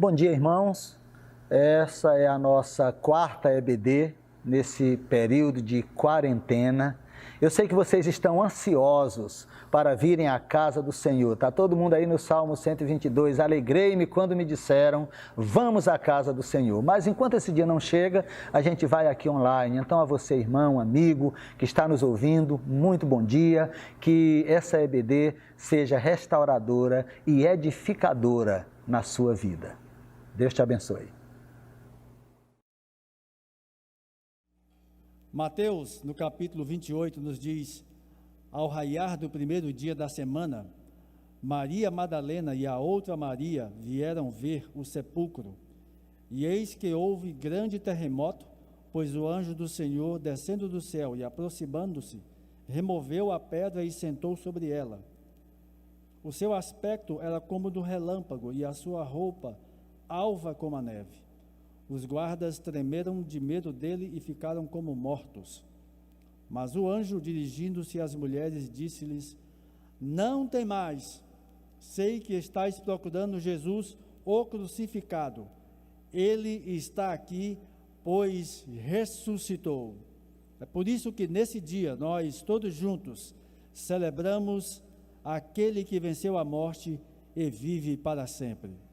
Bom dia, irmãos. Essa é a nossa quarta EBD nesse período de quarentena. Eu sei que vocês estão ansiosos para virem à casa do Senhor. Está todo mundo aí no Salmo 122. Alegrei-me quando me disseram, vamos à casa do Senhor. Mas enquanto esse dia não chega, a gente vai aqui online. Então a você, irmão, amigo, que está nos ouvindo, muito bom dia. Que essa EBD seja restauradora e edificadora na sua vida. Deus te abençoe. Mateus, no capítulo 28, nos diz: ao raiar do primeiro dia da semana, Maria Madalena e a outra Maria vieram ver o sepulcro. E eis que houve grande terremoto, pois o anjo do Senhor, descendo do céu e aproximando-se, removeu a pedra e sentou sobre ela. O seu aspecto era como do relâmpago e a sua roupa alva como a neve. Os guardas tremeram de medo dele e ficaram como mortos. Mas o anjo, dirigindo-se às mulheres, disse-lhes: não temais, sei que estáis procurando Jesus, o crucificado. Ele está aqui, pois ressuscitou. É por isso que nesse dia nós, todos juntos, celebramos aquele que venceu a morte e vive para sempre.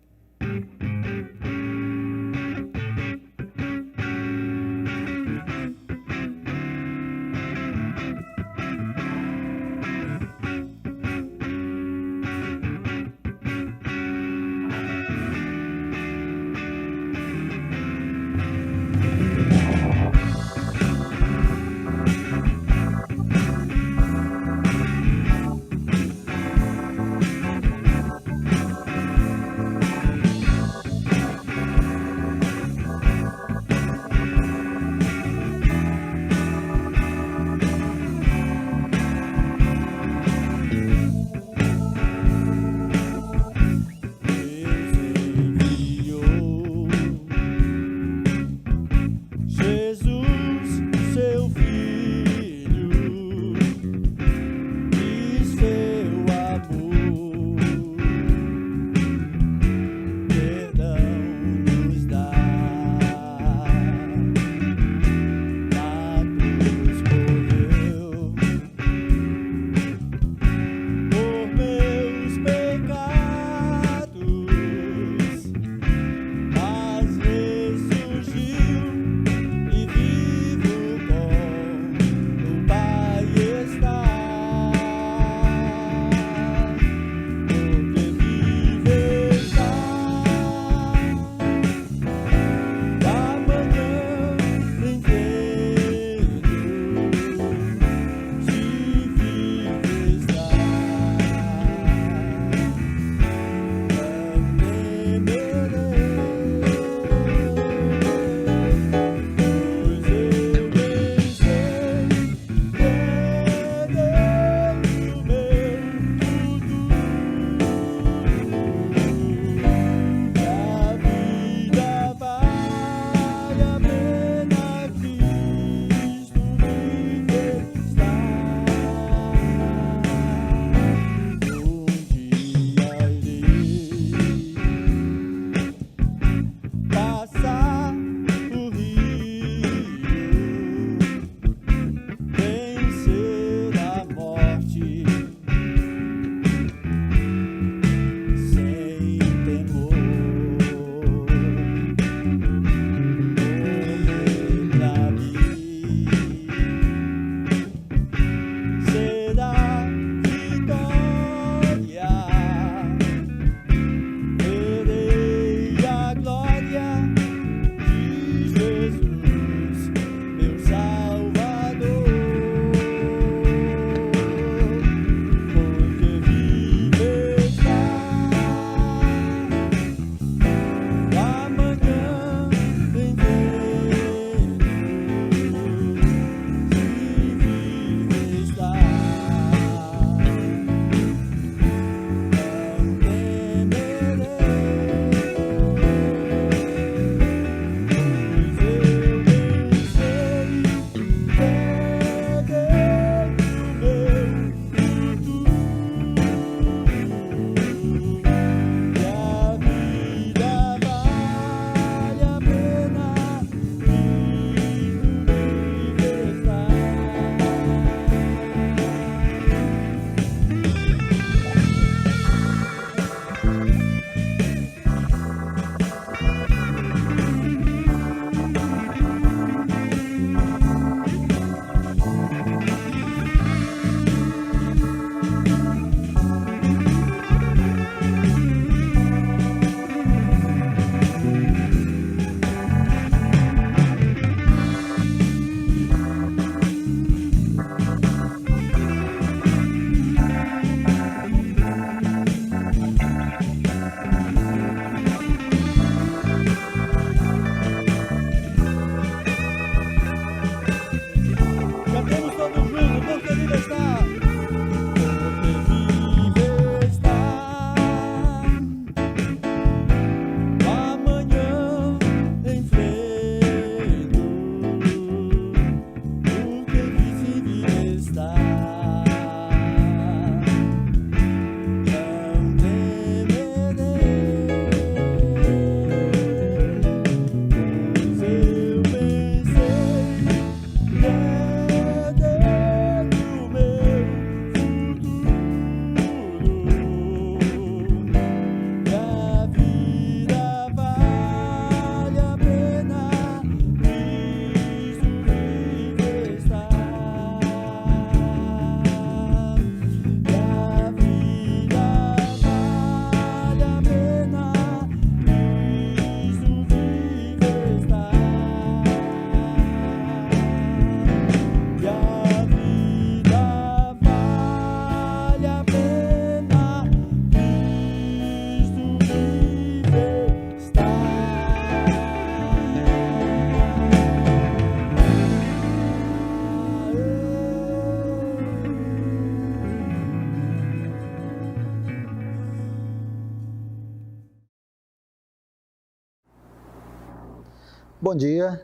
Bom dia,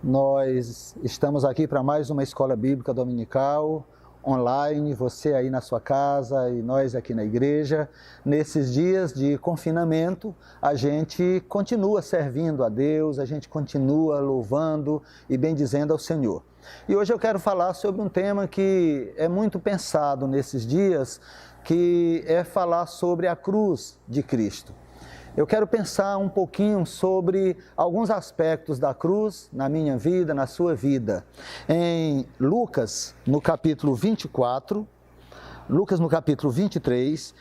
nós estamos aqui para mais uma Escola Bíblica Dominical, online, você aí na sua casa e nós aqui na igreja. Nesses dias de confinamento, a gente continua servindo a Deus, a gente continua louvando e bendizendo ao Senhor. E hoje eu quero falar sobre um tema que é muito pensado nesses dias, que é falar sobre a cruz de Cristo. Eu quero pensar um pouquinho sobre alguns aspectos da cruz na minha vida, na sua vida. Em Lucas, no capítulo 24, Lucas no capítulo 23,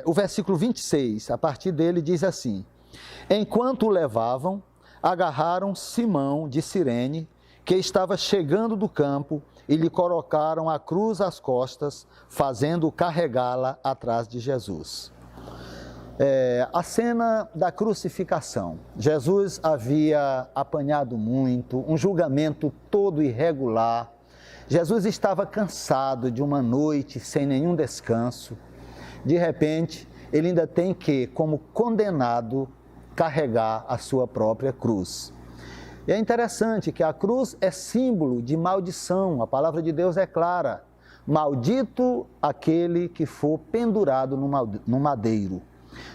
o versículo 26, a partir dele diz assim: Enquanto o levavam, agarraram Simão de Cirene, que estava chegando do campo, e lhe colocaram a cruz às costas, fazendo-o carregá-la atrás de Jesus. A cena da crucificação. Jesus havia apanhado muito, um julgamento todo irregular. Jesus estava cansado de uma noite sem nenhum descanso. De repente, ele ainda tem que, como condenado, carregar a sua própria cruz. E é interessante que a cruz é símbolo de maldição. A palavra de Deus é clara: maldito aquele que for pendurado no madeiro.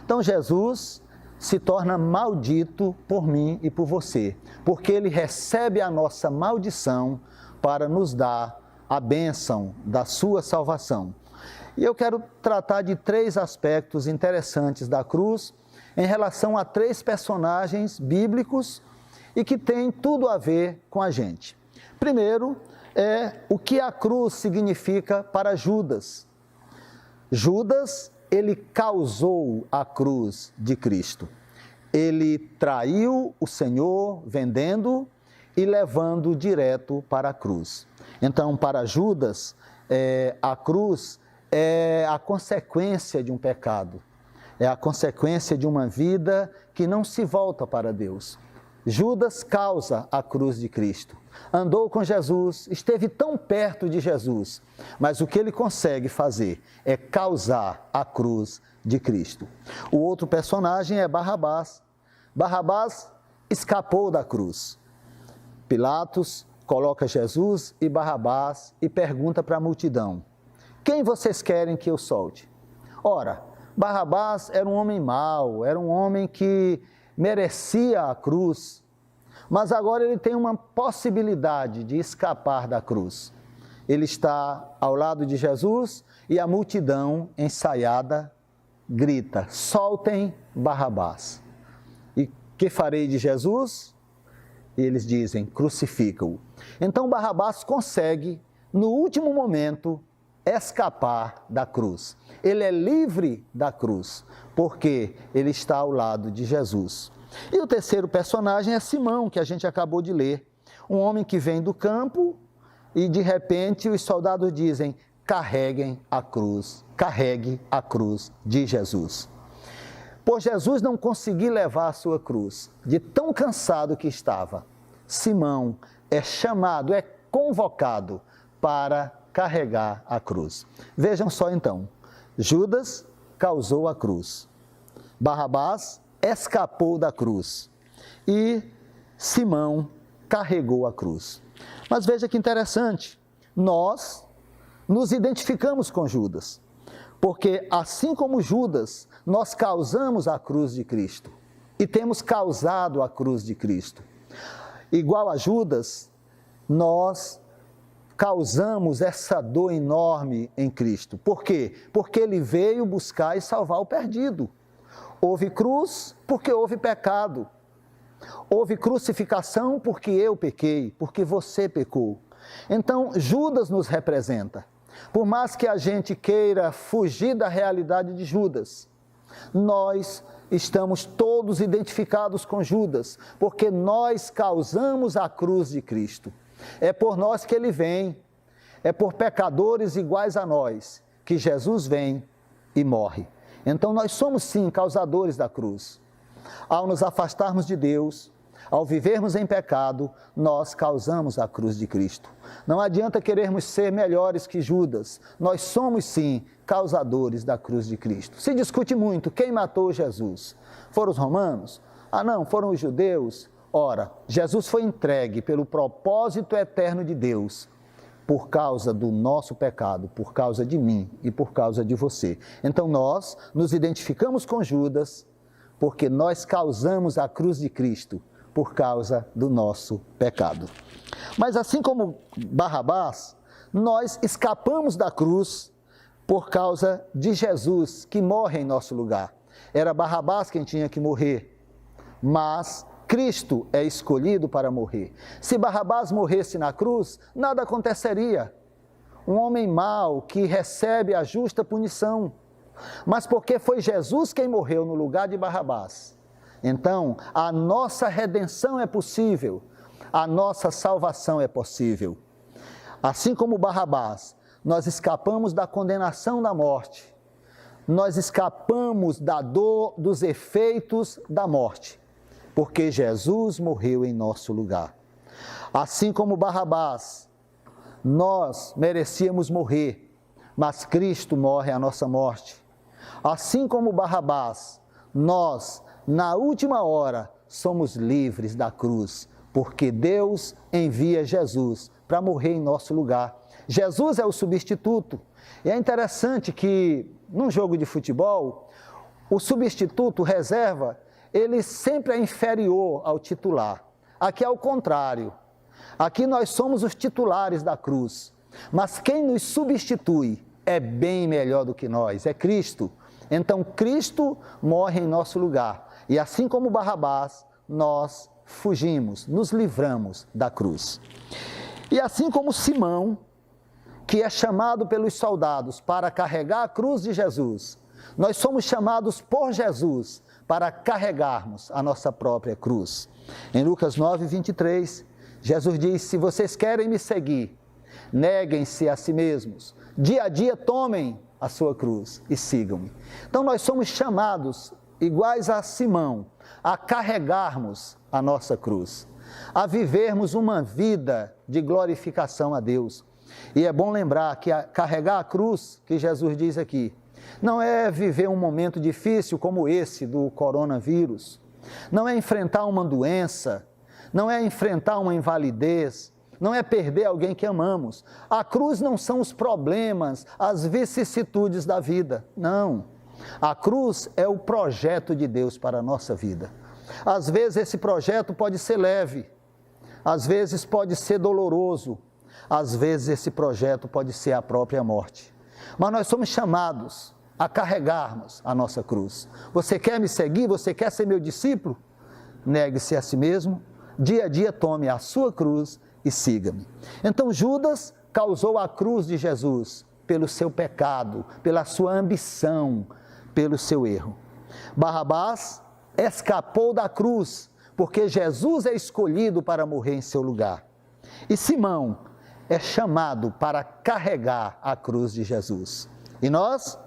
Então Jesus se torna maldito por mim e por você, porque ele recebe a nossa maldição para nos dar a bênção da sua salvação. E eu quero tratar de 3 aspectos interessantes da cruz em relação a 3 personagens bíblicos e que têm tudo a ver com a gente. Primeiro é o que a cruz significa para Judas. Judas, ele causou a cruz de Cristo. Ele traiu o Senhor vendendo e levando direto para a cruz. Então, para Judas, a cruz é a consequência de um pecado. É a consequência de uma vida que não se volta para Deus. Judas causa a cruz de Cristo. Andou com Jesus, esteve tão perto de Jesus, mas o que ele consegue fazer é causar a cruz de Cristo. O outro personagem é Barrabás. Barrabás escapou da cruz. Pilatos coloca Jesus e Barrabás e pergunta para a multidão: quem vocês querem que eu solte? Ora, Barrabás era um homem mau, era um homem que merecia a cruz, mas agora ele tem uma possibilidade de escapar da cruz. Ele está ao lado de Jesus e a multidão ensaiada grita: soltem Barrabás. E que farei de Jesus? E eles dizem: crucifica-o. Então Barrabás consegue, no último momento, escapar da cruz. Ele é livre da cruz, porque ele está ao lado de Jesus. E o terceiro personagem é Simão, que a gente acabou de ler. Um homem que vem do campo e, de repente, os soldados dizem: carregue a cruz de Jesus. Por Jesus não conseguir levar a sua cruz, de tão cansado que estava, Simão é chamado, é convocado para carregar a cruz. Vejam só então: Judas causou a cruz, Barrabás escapou da cruz e Simão carregou a cruz. Mas veja que interessante, nós nos identificamos com Judas, porque assim como Judas, nós causamos a cruz de Cristo e temos causado a cruz de Cristo. Igual a Judas, nós causamos essa dor enorme em Cristo. Por quê? Porque ele veio buscar e salvar o perdido. Houve cruz porque houve pecado. Houve crucificação porque eu pequei, porque você pecou. Então, Judas nos representa. Por mais que a gente queira fugir da realidade de Judas, nós estamos todos identificados com Judas, porque nós causamos a cruz de Cristo. É por nós que ele vem, é por pecadores iguais a nós que Jesus vem e morre. Então nós somos sim causadores da cruz. Ao nos afastarmos de Deus, ao vivermos em pecado, nós causamos a cruz de Cristo. Não adianta querermos ser melhores que Judas, nós somos sim causadores da cruz de Cristo. Se discute muito quem matou Jesus. Foram os romanos? Ah não, foram os judeus? Ora, Jesus foi entregue pelo propósito eterno de Deus, por causa do nosso pecado, por causa de mim e por causa de você. Então nós nos identificamos com Judas, porque nós causamos a cruz de Cristo por causa do nosso pecado. Mas assim como Barrabás, nós escapamos da cruz por causa de Jesus, que morre em nosso lugar. Era Barrabás quem tinha que morrer, mas Cristo é escolhido para morrer. Se Barrabás morresse na cruz, nada aconteceria. Um homem mau que recebe a justa punição. Mas porque foi Jesus quem morreu no lugar de Barrabás, então a nossa redenção é possível, a nossa salvação é possível. Assim como Barrabás, nós escapamos da condenação da morte, nós escapamos da dor, dos efeitos da morte, porque Jesus morreu em nosso lugar. Assim como Barrabás, nós merecíamos morrer, mas Cristo morre a nossa morte. Assim como Barrabás, nós, na última hora, somos livres da cruz, porque Deus envia Jesus para morrer em nosso lugar. Jesus é o substituto. E é interessante que, num jogo de futebol, o substituto, reserva, ele sempre é inferior ao titular. Aqui é o contrário. Aqui nós somos os titulares da cruz. Mas quem nos substitui é bem melhor do que nós, é Cristo. Então Cristo morre em nosso lugar. E assim como Barrabás, nós fugimos, nos livramos da cruz. E assim como Simão, que é chamado pelos soldados para carregar a cruz de Jesus, nós somos chamados por Jesus para carregarmos a nossa própria cruz. Em Lucas 9, 23, Jesus diz: se vocês querem me seguir, neguem-se a si mesmos, dia a dia tomem a sua cruz e sigam-me. Então nós somos chamados, iguais a Simão, a carregarmos a nossa cruz, a vivermos uma vida de glorificação a Deus. E é bom lembrar que carregar a cruz, que Jesus diz aqui, não é viver um momento difícil como esse do coronavírus, não é enfrentar uma doença, não é enfrentar uma invalidez, não é perder alguém que amamos. A cruz não são os problemas, as vicissitudes da vida, não. A cruz é o projeto de Deus para a nossa vida. Às vezes esse projeto pode ser leve, às vezes pode ser doloroso, às vezes esse projeto pode ser a própria morte. Mas nós somos chamados a carregarmos a nossa cruz. Você quer me seguir? Você quer ser meu discípulo? Negue-se a si mesmo, dia a dia tome a sua cruz e siga-me. Então Judas causou a cruz de Jesus pelo seu pecado, pela sua ambição, pelo seu erro. Barrabás escapou da cruz, porque Jesus é escolhido para morrer em seu lugar. E Simão é chamado para carregar a cruz de Jesus. E nós,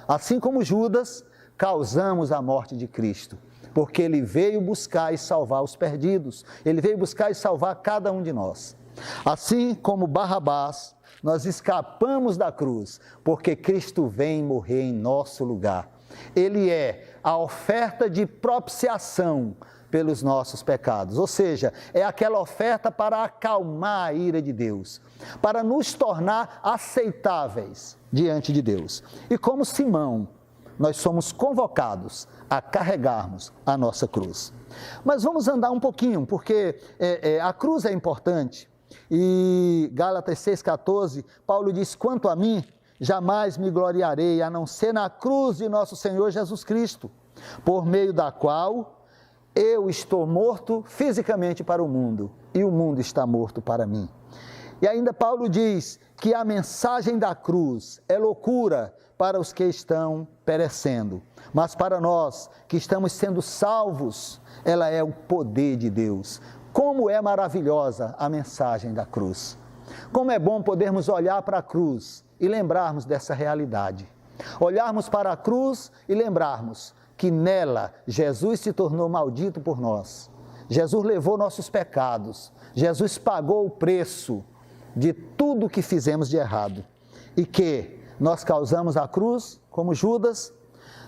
assim como Judas, causamos a morte de Cristo, porque ele veio buscar e salvar os perdidos, ele veio buscar e salvar cada um de nós. Assim como Barrabás, nós escapamos da cruz, porque Cristo vem morrer em nosso lugar. Ele é a oferta de propiciação pelos nossos pecados, ou seja, é aquela oferta para acalmar a ira de Deus, para nos tornar aceitáveis diante de Deus. E como Simão, nós somos convocados a carregarmos a nossa cruz. Mas vamos andar um pouquinho, porque a cruz é importante. E Gálatas 6,14, Paulo diz: quanto a mim, jamais me gloriarei, a não ser na cruz de nosso Senhor Jesus Cristo, por meio da qual eu estou morto fisicamente para o mundo, e o mundo está morto para mim. E ainda Paulo diz que a mensagem da cruz é loucura para os que estão perecendo, mas para nós que estamos sendo salvos, ela é o poder de Deus. Como é maravilhosa a mensagem da cruz. Como é bom podermos olhar para a cruz e lembrarmos dessa realidade. Olharmos para a cruz e lembrarmos que nela Jesus se tornou maldito por nós. Jesus levou nossos pecados. Jesus pagou o preço de tudo que fizemos de errado. E que nós causamos a cruz como Judas,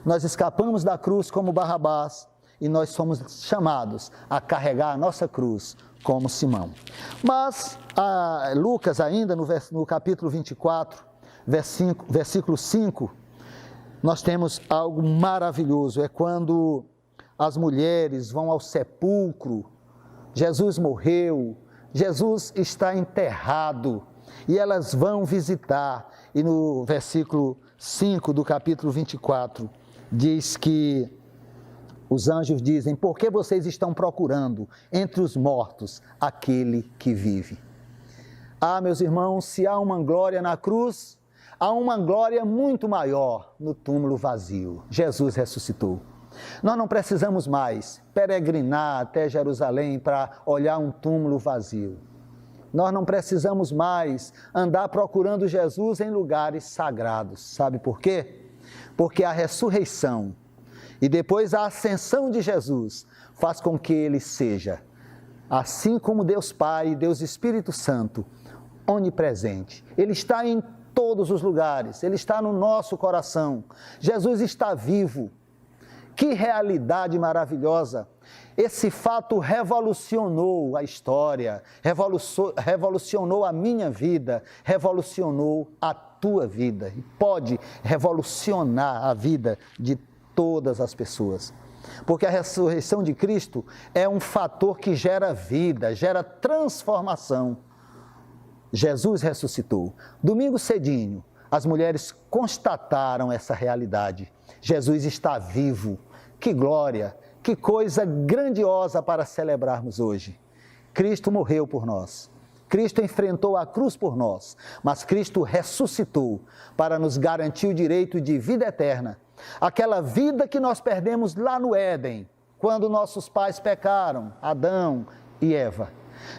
nós escapamos da cruz como Barrabás, e nós somos chamados a carregar a nossa cruz como Simão. Mas Lucas ainda no capítulo 24, versículo 5, nós temos algo maravilhoso, é quando as mulheres vão ao sepulcro, Jesus morreu, Jesus está enterrado, e elas vão visitar, e no versículo 5 do capítulo 24, diz que os anjos dizem: por que vocês estão procurando entre os mortos aquele que vive? Ah, meus irmãos, se há uma glória na cruz, há uma glória muito maior no túmulo vazio. Jesus ressuscitou. Nós não precisamos mais peregrinar até Jerusalém para olhar um túmulo vazio. Nós não precisamos mais andar procurando Jesus em lugares sagrados. Sabe por quê? Porque a ressurreição e depois a ascensão de Jesus faz com que ele seja, assim como Deus Pai e Deus Espírito Santo, onipresente. Ele está em todos os lugares, ele está no nosso coração. Jesus está vivo. Que realidade maravilhosa! Esse fato revolucionou a história, revolucionou a minha vida, revolucionou a tua vida e pode revolucionar a vida de todas as pessoas. Porque a ressurreição de Cristo é um fator que gera vida, gera transformação. Jesus ressuscitou. Domingo cedinho, as mulheres constataram essa realidade. Jesus está vivo. Que glória, que coisa grandiosa para celebrarmos hoje. Cristo morreu por nós. Cristo enfrentou a cruz por nós, mas Cristo ressuscitou para nos garantir o direito de vida eterna. Aquela vida que nós perdemos lá no Éden, quando nossos pais pecaram, Adão e Eva.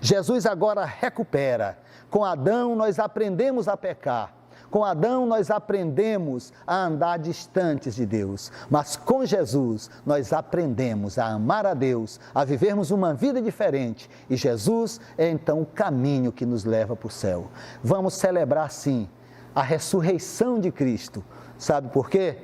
Jesus agora recupera. Com Adão nós aprendemos a pecar. Com Adão nós aprendemos a andar distantes de Deus, mas com Jesus nós aprendemos a amar a Deus, a vivermos uma vida diferente, e Jesus é então o caminho que nos leva para o céu. Vamos celebrar sim a ressurreição de Cristo. Sabe por quê?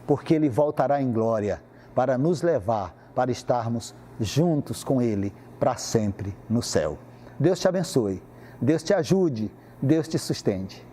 Porque Ele voltará em glória para nos levar, para estarmos juntos com Ele para sempre no céu. Deus te abençoe, Deus te ajude, Deus te sustente.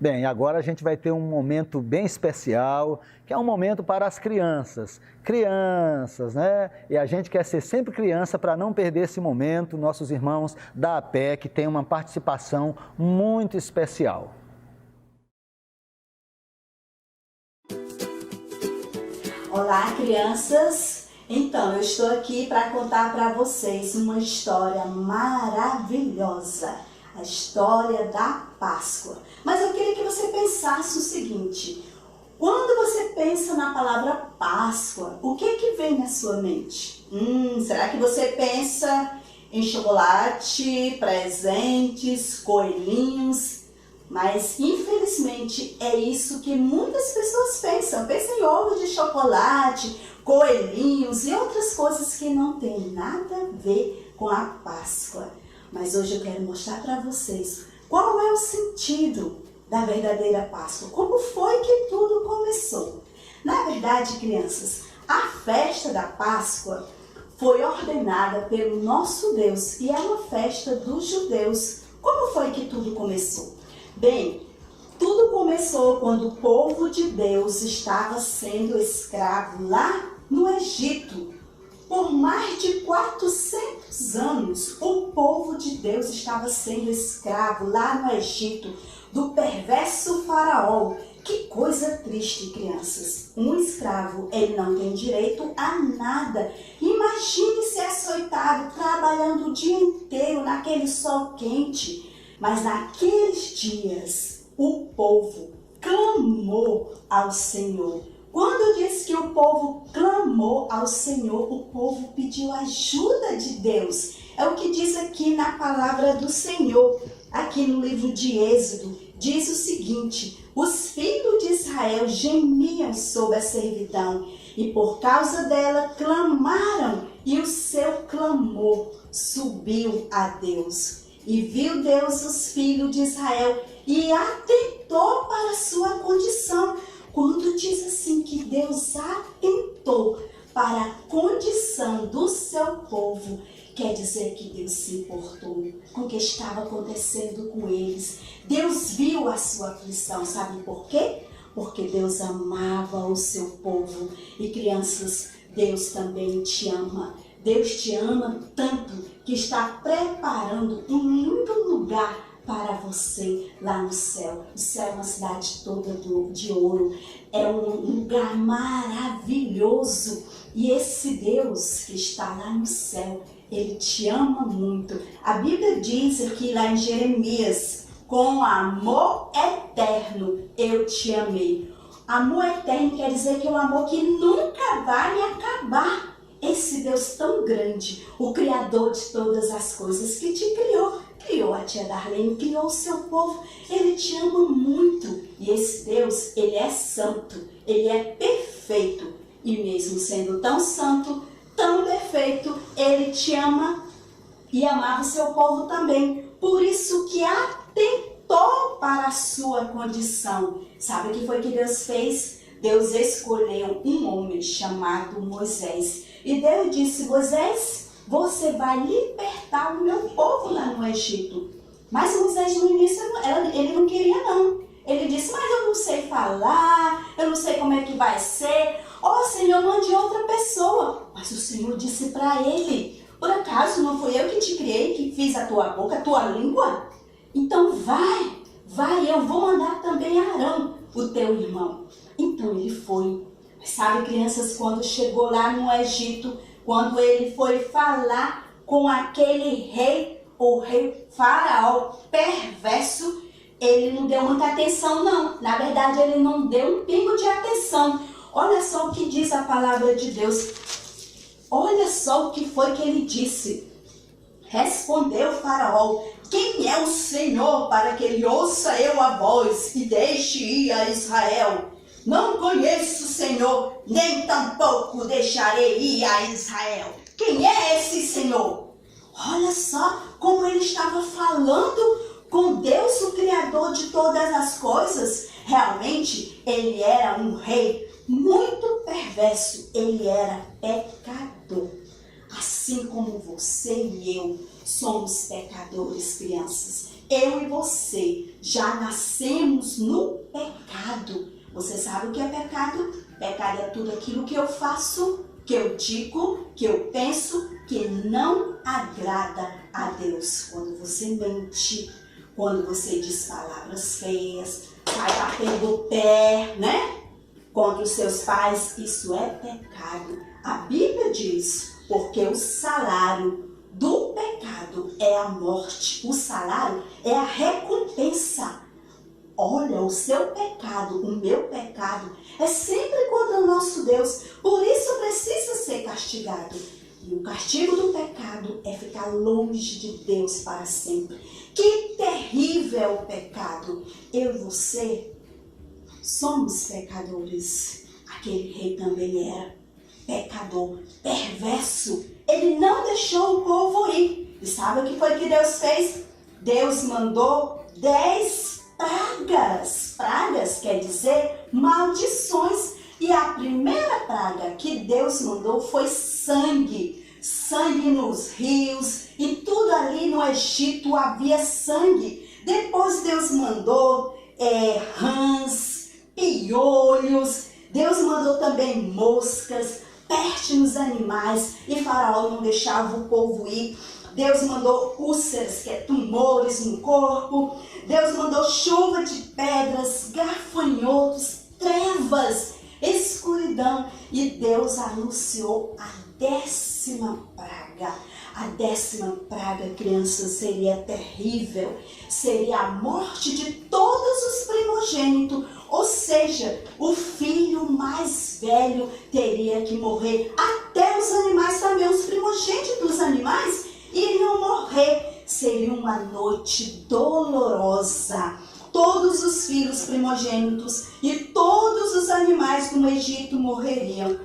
Bem, agora a gente vai ter um momento bem especial, que é um momento para as crianças. Crianças, né? E a gente quer ser sempre criança para não perder esse momento. Nossos irmãos da APEC têm uma participação muito especial. Olá, crianças! Então, eu estou aqui para contar para vocês uma história maravilhosa, a história da Páscoa. Mas eu queria que você pensasse o seguinte: quando você pensa na palavra Páscoa, o que vem na sua mente? Será que você pensa em chocolate, presentes, coelhinhos? Mas, infelizmente, é isso que muitas pessoas pensam. Pensam em ovo de chocolate, coelhinhos e outras coisas que não tem nada a ver com a Páscoa. Mas hoje eu quero mostrar para vocês qual é o sentido da verdadeira Páscoa. Como foi que tudo começou? Na verdade, crianças, a festa da Páscoa foi ordenada pelo nosso Deus e é uma festa dos judeus. Como foi que tudo começou? Bem, tudo começou quando o povo de Deus estava sendo escravo lá no Egito. Por mais de 400 anos, o povo de Deus estava sendo escravo lá no Egito do perverso faraó. Que coisa triste, crianças. Um escravo, ele não tem direito a nada. Imagine ser açoitado, trabalhando o dia inteiro naquele sol quente. Mas naqueles dias, o povo clamou ao Senhor. Quando diz que o povo clamou ao Senhor, o povo pediu ajuda de Deus. É o que diz aqui na palavra do Senhor, aqui no livro de Êxodo. Diz o seguinte: os filhos de Israel gemiam sob a servidão e por causa dela clamaram, e o seu clamor subiu a Deus. E viu Deus os filhos de Israel e atentou para a sua condição. Quando diz assim que Deus atentou para a condição do seu povo, quer dizer que Deus se importou com o que estava acontecendo com eles. Deus viu a sua aflição, sabe por quê? Porque Deus amava o seu povo. E crianças, Deus também te ama. Deus te ama tanto que está preparando um lindo lugar para você lá no céu. O céu é uma cidade toda de ouro. É um lugar maravilhoso. E esse Deus que está lá no céu, Ele te ama muito. A Bíblia diz aqui lá em Jeremias: com amor eterno eu te amei. Amor eterno quer dizer que é um amor que nunca vai acabar. Esse Deus tão grande, o Criador de todas as coisas, que te criou, criou a tia Darlene, criou o seu povo, Ele te ama muito. E esse Deus, Ele é santo, Ele é perfeito. E mesmo sendo tão santo, tão perfeito, Ele te ama e amava o seu povo também. Por isso que atentou para a sua condição. Sabe o que foi que Deus fez? Deus escolheu um homem chamado Moisés. E Deus disse: Moisés, você vai libertar o meu povo lá no Egito. Mas Moisés no início, ele não queria não. Ele disse: mas eu não sei falar, eu não sei como é que vai ser. Ó Senhor, mande outra pessoa. Mas o Senhor disse para ele: por acaso não fui eu que te criei, que fiz a tua boca, a tua língua? Então vai, eu vou mandar também Arão, o teu irmão. Então ele foi. Sabe, crianças, quando chegou lá no Egito, quando ele foi falar com aquele rei, o rei faraó perverso, ele não deu muita atenção não. Na verdade, ele não deu um pingo de atenção. Olha só o que diz a palavra de Deus. Olha só o que foi que ele disse. Respondeu o faraó: quem é o Senhor para que ele ouça eu a voz e deixe ir a Israel? Não conheço o Senhor, nem tampouco deixarei ir a Israel. Quem é esse Senhor? Olha só como ele estava falando com Deus, o Criador de todas as coisas. Realmente, ele era um rei muito perverso. Ele era pecador. Assim como você e eu somos pecadores, crianças. Eu e você já nascemos no pecado. Você sabe o que é pecado? Pecado é tudo aquilo que eu faço, que eu digo, que eu penso, que não agrada a Deus. Quando você mente, quando você diz palavras feias, vai batendo o pé, né? Contra os seus pais, isso é pecado. A Bíblia diz, porque o salário do pecado é a morte. O salário é a recompensa. Olha, o seu pecado, o meu pecado, é sempre contra o nosso Deus. Por isso precisa ser castigado. E o castigo do pecado é ficar longe de Deus para sempre. Que terrível é o pecado. Eu e você somos pecadores. Aquele rei também era pecador, perverso. Ele não deixou o povo ir. E sabe o que foi que Deus fez? Deus mandou 10 pragas. Pragas quer dizer maldições. E a primeira praga que Deus mandou foi sangue. Sangue nos rios. E tudo ali no Egito havia sangue. Depois Deus mandou rãs, piolhos. Deus mandou também moscas, peste nos animais. E Faraó não deixava o povo ir. Deus mandou úlceras, que é tumores no corpo. Deus mandou chuva de pedras, gafanhotos, trevas, escuridão. E Deus anunciou a 10ª praga. A 10ª praga, crianças, seria terrível. Seria a morte de todos os primogênitos. Ou seja, o filho mais velho teria que morrer. Até os animais também, os primogênitos dos animais iriam morrer. Seria uma noite dolorosa. Todos os filhos primogênitos e todos os animais do Egito morreriam.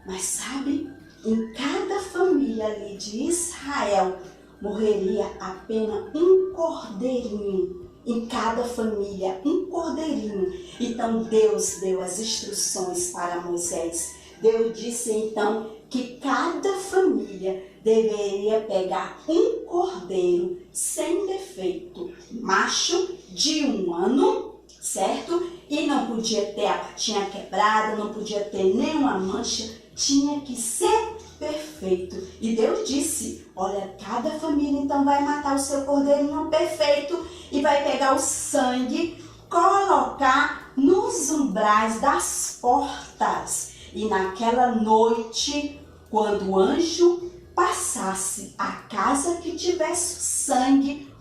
Mas sabe, em cada família ali de Israel, morreria apenas um cordeirinho. Em cada família, um cordeirinho. Então Deus deu as instruções para Moisés. Deus disse então que cada família deveria pegar um cordeiro sem defeito, macho de 1 ano, certo? E não podia ter a patinha quebrada, não podia ter nenhuma mancha, tinha que ser perfeito. E Deus disse, olha, cada família então vai matar o seu cordeirinho perfeito e vai pegar o sangue, colocar nos umbrais das portas. E naquela noite, quando o anjo passasse a casa que tivesse sangue,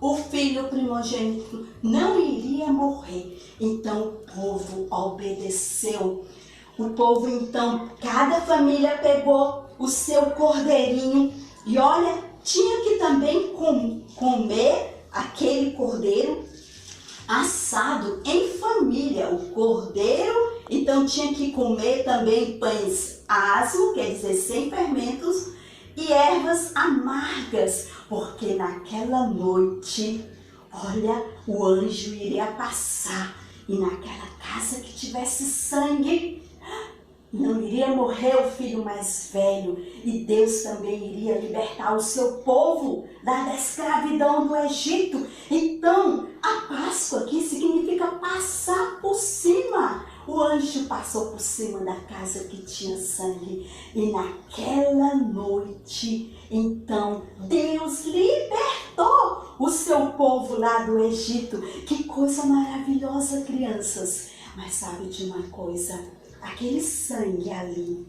o filho primogênito não iria morrer. Então o povo obedeceu. O povo então, cada família pegou o seu cordeirinho e olha, tinha que também comer aquele cordeiro assado em família. O cordeiro, então, tinha que comer também pães asmos, quer dizer, sem fermentos, e ervas amargas, porque naquela noite, olha, o anjo iria passar e naquela casa que tivesse sangue, não iria morrer o filho mais velho, e Deus também iria libertar o seu povo da escravidão do Egito. Então, a Páscoa aqui significa passar por cima. O anjo passou por cima da casa que tinha sangue, e naquela noite, então, Deus libertou o seu povo lá do Egito. Que coisa maravilhosa, crianças! Mas sabe de uma coisa? Aquele sangue ali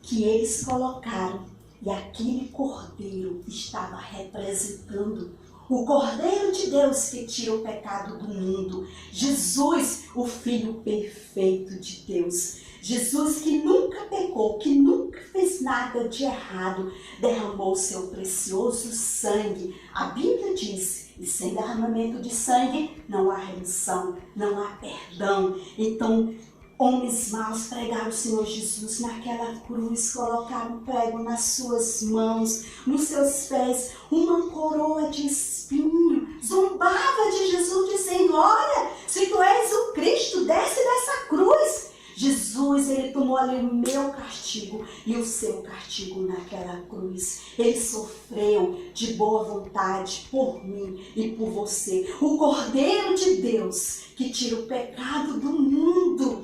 que eles colocaram e aquele cordeiro estava representando o Cordeiro de Deus que tira o pecado do mundo. Jesus, o Filho perfeito de Deus. Jesus que nunca pecou, que nunca fez nada de errado, derramou seu precioso sangue. A Bíblia diz, e sem derramamento de sangue não há remissão, não há perdão. Então, homens maus pregaram o Senhor Jesus naquela cruz, colocaram prego nas suas mãos, nos seus pés, uma coroa de espinho, zombava de Jesus dizendo, olha, se tu és o Cristo, desce dessa cruz. Jesus, ele tomou ali o meu castigo e o seu castigo naquela cruz. Ele sofreu de boa vontade por mim e por você. O Cordeiro de Deus que tira o pecado do mundo.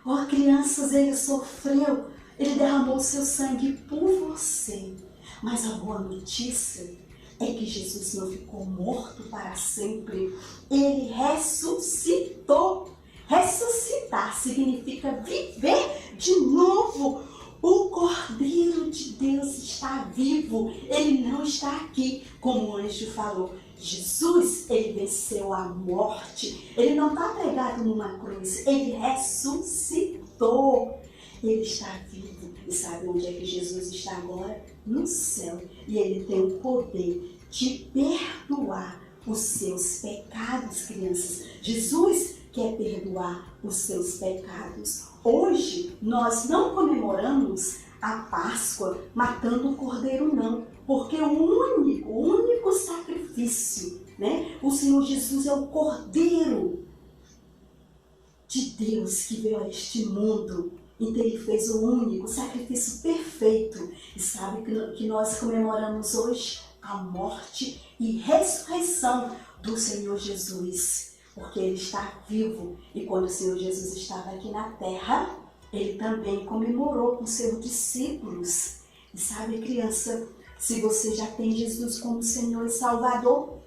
Ó, crianças, ele sofreu, ele derramou o seu sangue por você. Mas a boa notícia é que Jesus não ficou morto para sempre. Ele ressuscitou. Ressuscitar significa viver de novo. O Cordeiro de Deus está vivo. Ele não está aqui, como o anjo falou. Jesus, ele venceu a morte. Ele não está pregado numa cruz. Ele ressuscitou. Ele está vivo. E sabe onde é que Jesus está agora? No céu. E ele tem o poder de perdoar os seus pecados, crianças. Jesus quer perdoar os seus pecados. Hoje, nós não comemoramos a Páscoa matando o cordeiro, não. Porque o único sacrifício, né? O Senhor Jesus é o Cordeiro de Deus que veio a este mundo. Então ele fez o único sacrifício perfeito. E sabe que nós comemoramos hoje a morte e ressurreição do Senhor Jesus. Porque ele está vivo. E quando o Senhor Jesus estava aqui na terra, ele também comemorou com seus discípulos. E sabe, criança, se você já tem Jesus como Senhor e Salvador,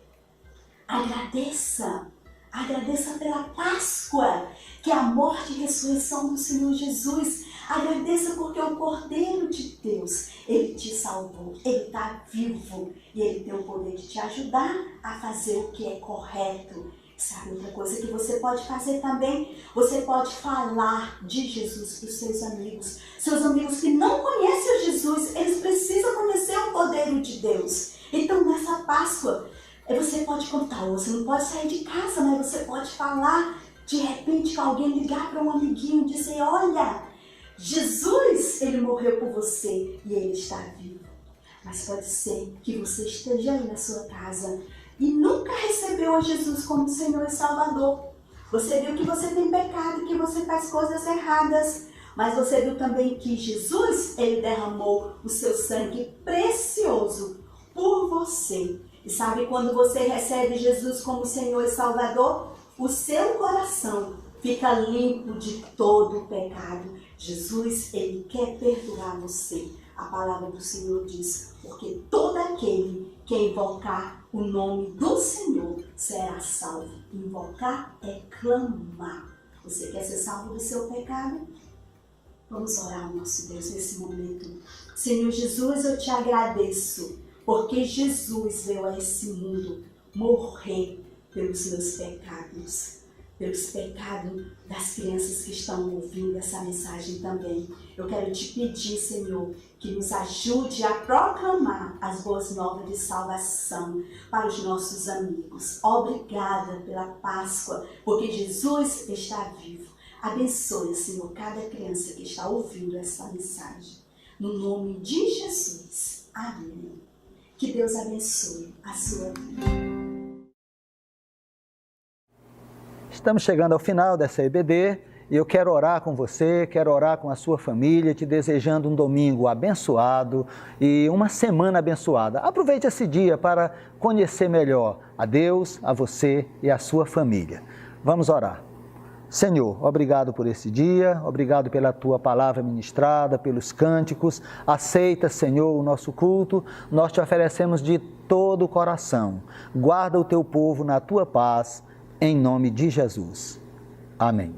agradeça. Agradeça pela Páscoa, que é a morte e ressurreição do Senhor Jesus. Agradeça porque o Cordeiro de Deus, ele te salvou, ele está vivo e ele tem o poder de te ajudar a fazer o que é correto. Sabe outra coisa que você pode fazer também? Você pode falar de Jesus para os seus amigos. Seus amigos que não conhecem o Jesus, eles precisam conhecer o Cordeiro de Deus. Então nessa Páscoa, você pode contar, você não pode sair de casa, mas você pode falar, de repente, com alguém, ligar para um amiguinho e dizer, olha, Jesus, ele morreu por você e ele está vivo. Mas pode ser que você esteja aí na sua casa e nunca recebeu a Jesus como Senhor e Salvador. Você viu que você tem pecado, que você faz coisas erradas, mas você viu também que Jesus, ele derramou o seu sangue precioso por você. E sabe, quando você recebe Jesus como Senhor e Salvador, o seu coração fica limpo de todo o pecado. Jesus, ele quer perdoar você. A palavra do Senhor diz, porque todo aquele que invocar o nome do Senhor será salvo. Invocar é clamar. Você quer ser salvo do seu pecado? Vamos orar ao nosso Deus nesse momento. Senhor Jesus, eu te agradeço, porque Jesus veio a esse mundo morrer pelos meus pecados, pelos pecados das crianças que estão ouvindo essa mensagem também. Eu quero te pedir, Senhor, que nos ajude a proclamar as boas novas de salvação para os nossos amigos. Obrigada pela Páscoa, porque Jesus está vivo. Abençoe, Senhor, cada criança que está ouvindo essa mensagem. No nome de Jesus. Amém. Que Deus abençoe a sua vida. Estamos chegando ao final dessa EBD e eu quero orar com você, quero orar com a sua família, te desejando um domingo abençoado e uma semana abençoada. Aproveite esse dia para conhecer melhor a Deus, a você e a sua família. Vamos orar. Senhor, obrigado por esse dia, obrigado pela Tua palavra ministrada, pelos cânticos. Aceita, Senhor, o nosso culto, nós te oferecemos de todo o coração. Guarda o Teu povo na Tua paz, em nome de Jesus. Amém.